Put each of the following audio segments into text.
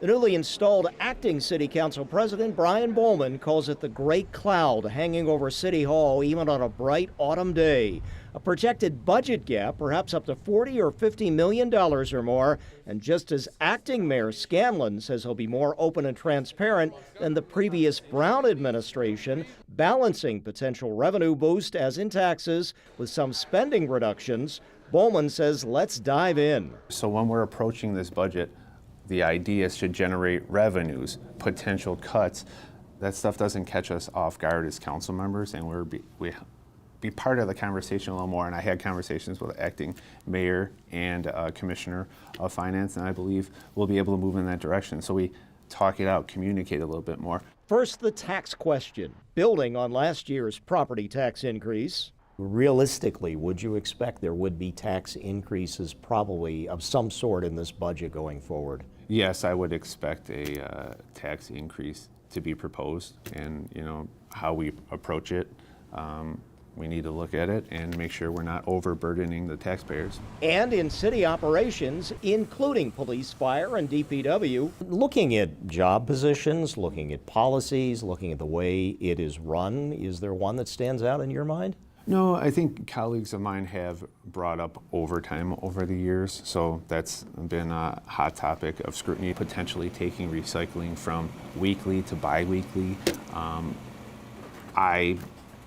The newly installed acting City Council President Brian Bowman calls it the great cloud hanging over City Hall even on a bright autumn day. A projected budget gap, perhaps up to $40 or $50 million or more. And just as acting Mayor Scanlon says he'll be more open and transparent than the previous Brown administration, balancing potential revenue boost as in taxes with some spending reductions, Bowman says let's dive in. So when we're approaching this budget, the idea should generate revenues, potential cuts. That stuff doesn't catch us off guard as council members, and we be part of the conversation a little more. And I had conversations with the acting mayor and commissioner of finance, and I believe we'll be able to move in that direction. So we talk it out, communicate a little bit more. First, the tax question. Building on last year's property tax increase. Realistically, would you expect there would be tax increases probably of some sort in this budget going forward? Yes, I would expect a tax increase to be proposed, and how we approach it. We need to look at it and make sure we're not overburdening the taxpayers. And in city operations, including police, fire, and DPW, looking at job positions, looking at policies, looking at the way it is run, is there one that stands out in your mind? No, I think colleagues of mine have brought up overtime over the years, so that's been a hot topic of scrutiny, potentially taking recycling from weekly to bi-weekly. I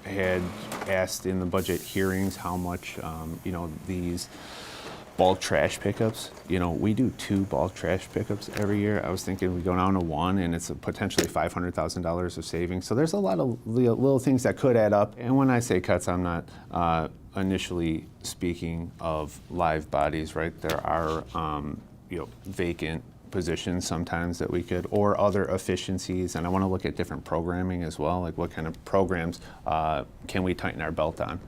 had asked in the budget hearings how much, these bulk trash pickups, we do 2 bulk trash pickups every year. I was thinking we go down to 1 and it's potentially $500,000 of savings. So there's a lot of little things that could add up. And when I say cuts, I'm not initially speaking of live bodies, right? There are, vacant positions sometimes that we could, or other efficiencies. And I want to look at different programming as well, like what kind of programs can we tighten our belt on?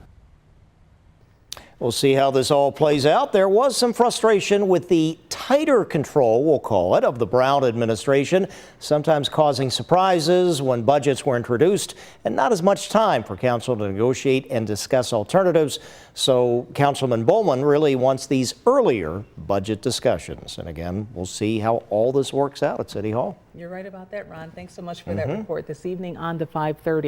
We'll see how this all plays out. There was some frustration with the tighter control, we'll call it, of the Brown administration, sometimes causing surprises when budgets were introduced and not as much time for council to negotiate and discuss alternatives. So Councilman Bowman really wants these earlier budget discussions. And again, we'll see how all this works out at City Hall. You're right about that, Ron. Thanks so much for that report this evening on the 5:30.